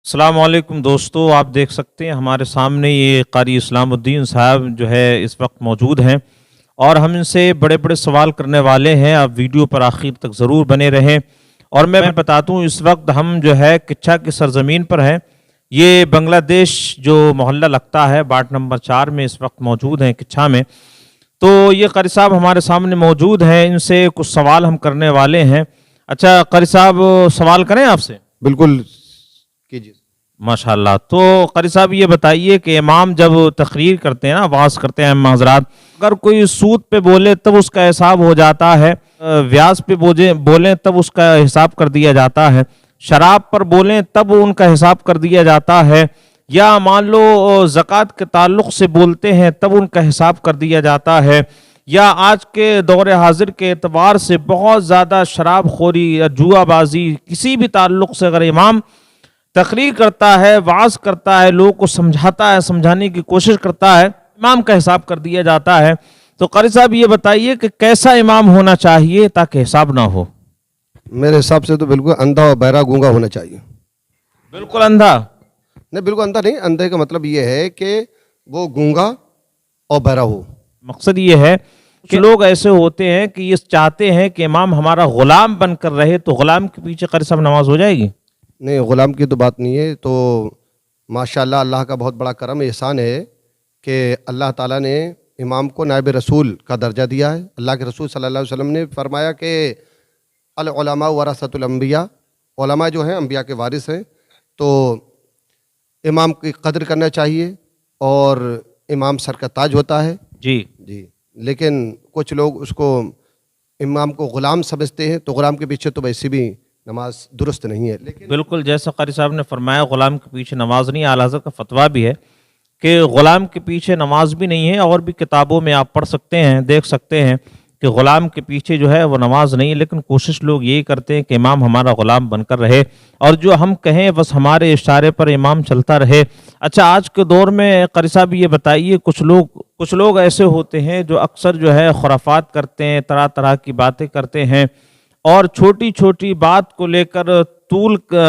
अस्सलाम वालेकुम दोस्तों, आप देख सकते हैं हमारे सामने ये कारी इस्लामुद्दीन साहब जो है इस वक्त मौजूद हैं और हम इनसे बड़े बड़े सवाल करने वाले हैं। आप वीडियो पर आखिर तक ज़रूर बने रहें। और मैं बता दूं, इस वक्त हम जो है किच्छा की सरजमीन पर हैं। ये बांग्लादेश जो मोहल्ला लगता है बाट नंबर 4 में इस वक्त मौजूद हैं किच्छा में। तो ये कारी साहब हमारे सामने मौजूद हैं, इनसे कुछ सवाल हम करने वाले हैं। अच्छा कारी साहब, सवाल करें आपसे? बिल्कुल कीजिए। माशाल्लाह। तो कारी साहब ये बताइए कि इमाम जब तकरीर करते हैं ना, वाज करते हैं हज़रात, अगर कोई सूद पे बोले तब उसका हिसाब हो जाता है, व्याज पे बोलें तब उसका हिसाब कर दिया जाता है, शराब पर बोलें तब उनका हिसाब कर दिया जाता है, या मान लो ज़कात के ताल्लुक़ से बोलते हैं तब उनका हिसाब कर दिया जाता है, या आज के दौर हाजिर के एतबार से बहुत ज़्यादा शराबखोरी या जुआबाजी किसी भी ताल्लुक़ से अगर इमाम तकरीर करता है, वाज करता है, लोगों को समझाता है, समझाने की कोशिश करता है, इमाम का हिसाब कर दिया जाता है। तो कारी साहब ये बताइए कि कैसा इमाम होना चाहिए ताकि हिसाब ना हो? मेरे हिसाब से तो बिल्कुल अंधा और बहरा गूंगा होना चाहिए। बिल्कुल अंधा? नहीं, बिल्कुल अंधा नहीं। अंधे का मतलब ये है कि वो गूंगा और बहरा हो। मकसद ये है कि लोग ऐसे होते हैं कि ये चाहते हैं कि इमाम हमारा गुलाम बनकर रहे, तो गुलाम के पीछे कारी साहब नमाज हो जाएगी? नहीं, ग़ुलाम की तो बात नहीं है। तो माशाअल्लाह अल्लाह का बहुत बड़ा करम एहसान है कि अल्लाह ताला ने इमाम को नायब रसूल का दर्जा दिया है। अल्लाह के रसूल सल्लल्लाहु अलैहि वसल्लम ने फरमाया कि अल उलमा वरसतुल अंबिया, उलमा जो हैं अंबिया के वारिस हैं। तो इमाम की कदर करना चाहिए और इमाम सर का ताज होता है। जी जी। लेकिन कुछ लोग उसको इमाम को ग़ुलाम समझते हैं, तो ग़ुलाम के पीछे तो वैसे भी नमाज दुरुस्त नहीं है। लेकिन बिल्कुल, जैसा कारी साहब ने फरमाया, गुलाम के पीछे नमाज नहीं। आला हज़रत का फतवा भी है कि गुलाम के पीछे नमाज भी नहीं है, और भी किताबों में आप पढ़ सकते हैं, देख सकते हैं कि गुलाम के पीछे जो है वो नमाज नहीं है। लेकिन कोशिश लोग यही करते हैं कि इमाम हमारा गुलाम बनकर रहे और जो हम कहें बस हमारे इशारे पर इमाम चलता रहे। अच्छा, आज के दौर में कारी साहब ये बताइए, कुछ लोग ऐसे होते हैं जो अक्सर जो है खुराफात करते हैं, तरह तरह की बातें करते हैं और छोटी छोटी बात को लेकर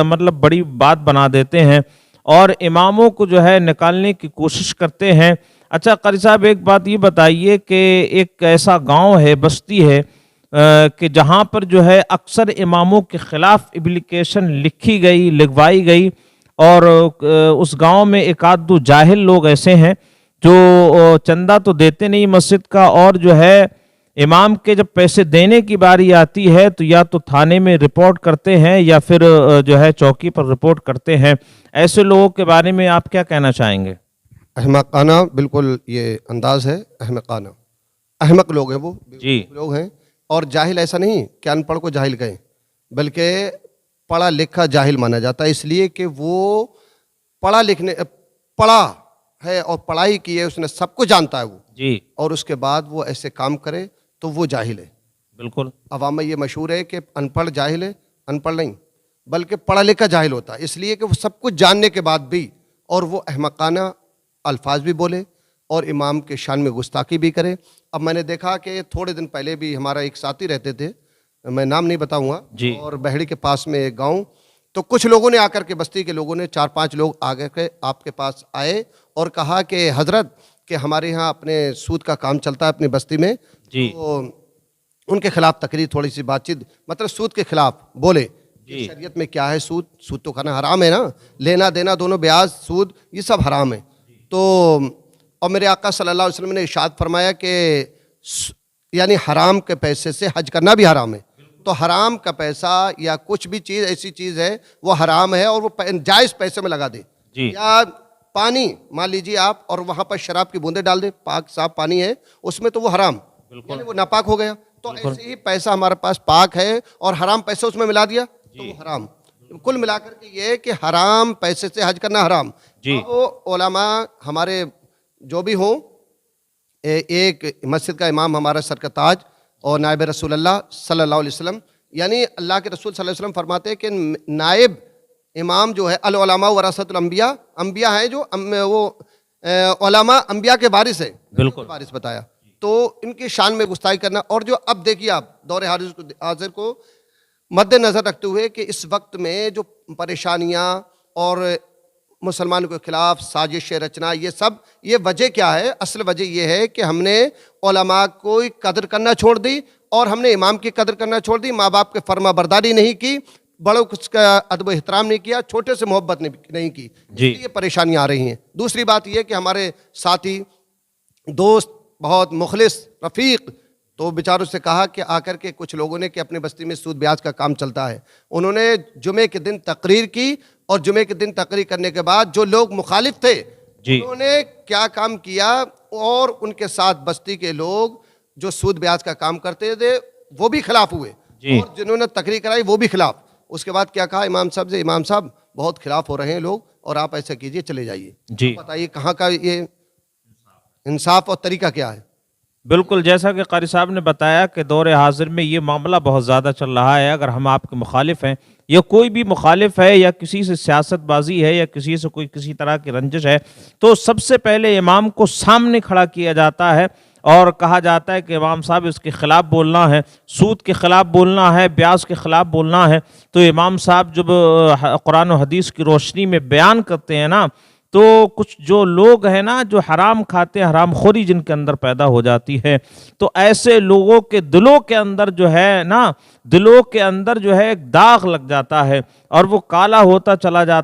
मतलब बड़ी बात बना देते हैं और इमामों को जो है निकालने की कोशिश करते हैं। अच्छा कारी साहब, एक बात ये बताइए कि एक ऐसा गांव है, बस्ती है कि जहां पर जो है अक्सर इमामों के खिलाफ एप्लीकेशन लिखी गई, लिखवाई गई, और उस गांव में एक आध दो जाहिल लोग ऐसे हैं जो चंदा तो देते नहीं मस्जिद का, और जो है इमाम के जब पैसे देने की बारी आती है तो या तो थाने में रिपोर्ट करते हैं या फिर जो है चौकी पर रिपोर्ट करते हैं। ऐसे लोगों के बारे में आप क्या कहना चाहेंगे? अहमकाना बिल्कुल ये अंदाज है। अहमकाना, अहमक लोग हैं वो, जी लोग हैं। और जाहिल ऐसा नहीं कि अनपढ़ को जाहिल कहें, बल्कि पढ़ा लिखा जाहिल माना जाता है, इसलिए कि वो पढ़ा है और पढ़ाई की है, उसने सब कुछ जानता है वो जी और उसके बाद वो ऐसे काम करे तो वो जाहिल है। बिल्कुल। अवाम में ये मशहूर है कि अनपढ़ जाहिल है, अनपढ़ नहीं बल्कि पढ़ा लिखा जाहिल होता है, इसलिए कि वो सब कुछ जानने के बाद भी और वो अहमकाना अल्फाज भी बोले और इमाम के शान में गुस्ताखी भी करे। अब मैंने देखा कि थोड़े दिन पहले भी हमारा एक साथी रहते थे, मैं नाम नहीं बताऊंगा, और बहड़ी के पास में एक गाँव, तो कुछ लोगों ने आकर के, बस्ती के लोगों ने, 4-5 लोग आगे के आपके पास आए और कहा कि हजरत कि हमारे यहाँ अपने सूद का काम चलता है अपनी बस्ती में जी। तो उनके खिलाफ तकरीर, थोड़ी सी बातचीत, मतलब सूद के खिलाफ बोले जी। शरीयत में क्या है। सूद तो खाना हराम है ना, लेना देना दोनों, ब्याज सूद ये सब हराम है। तो और मेरे आका सल्लल्लाहु अलैहि वसल्लम ने इरशाद फरमाया कि यानी हराम के पैसे से हज करना भी हराम है। तो हराम का पैसा या कुछ भी चीज़ ऐसी चीज़ है वो हराम है और वो जायज़ पैसे में लगा दे। या पानी मान लीजिए आप और वहाँ पर शराब की बूंदें डाल दे, पाक साफ पानी है उसमें, तो वो हराम, यानी वो नापाक हो गया। तो ऐसे ही पैसा हमारे पास पाक है और हराम पैसे उसमें मिला दिया तो वो हराम। कुल मिलाकर के ये कि हराम पैसे से हज करना हराम। वो उलमा हमारे जो भी हों, एक मस्जिद का इमाम हमारा सर का ताज और नायब रसूलुल्लाह सल्लल्लाहु अलैहि वसल्लम, यानी अल्लाह के रसूल सल्लल्लाहु अलैहि वसल्लम फरमाते हैं कि नायब इमाम जो है अल उलमा वरसतुल अंबिया, अंबिया है जो वो उलमा अंबिया के वारिस है, बिल्कुल वारिस बताया। तो इनकी शान में गुस्ताखी करना, और जो अब देखिए आप दौरे हाजिर को मद्देनज़र रखते हुए कि इस वक्त में जो परेशानियाँ और मुसलमानों के खिलाफ साजिश रचना, ये वजह क्या है? असल वजह ये है कि हमने उलमा को कदर करना छोड़ दी और हमने इमाम की कदर करना छोड़ दी, माँ बाप के फर्मा बरदारी नहीं की, बड़ों का अदब एहतराम नहीं किया, छोटे से मोहब्बत नहीं की, ये परेशानियाँ आ रही हैं। दूसरी बात ये कि हमारे साथी दोस्त बहुत मुखलिस रफ़ीक, तो बेचारों से कहा कि आकर के कुछ लोगों ने कि अपनी बस्ती में सूद ब्याज का काम चलता है, उन्होंने जुमे के दिन तकरीर की और जुमे के दिन तकरीर करने के बाद जो लोग मुखालिफ थे उन्होंने क्या काम किया और उनके साथ बस्ती के लोग जो सूद ब्याज का काम करते थे वो भी खिलाफ हुए और जिन्होंने तकरीर कराई वो भी खिलाफ। उसके बाद क्या कहा इमाम साहब से, इमाम साहब बहुत खिलाफ हो रहे हैं लोग और आप ऐसा कीजिए चले जाइए। जी बताइए कहाँ का ये इंसाफ और तरीका क्या है? बिल्कुल, जैसा कि कारी साहब ने बताया कि दौर हाजिर में ये मामला बहुत ज़्यादा चल रहा है। अगर हम आपके मुखालिफ हैं या कोई भी मुखालिफ है या किसी से सियासतबाजी है या किसी से कोई किसी तरह की रंजिश है, तो सबसे पहले इमाम को सामने खड़ा किया जाता है और कहा जाता है कि इमाम साहब इसके ख़िलाफ़ बोलना है, सूद के ख़िलाफ़ बोलना है, ब्याज के ख़िलाफ़ बोलना है। तो इमाम साहब जब कुरान और हदीस की रोशनी में बयान करते हैं ना, तो कुछ जो लोग हैं ना जो हराम खाते हैं, हराम खोरी जिनके अंदर पैदा हो जाती है, तो ऐसे लोगों के दिलों के अंदर जो है ना, दिलों के अंदर जो है एक दाग लग जाता है और वो काला होता चला जाता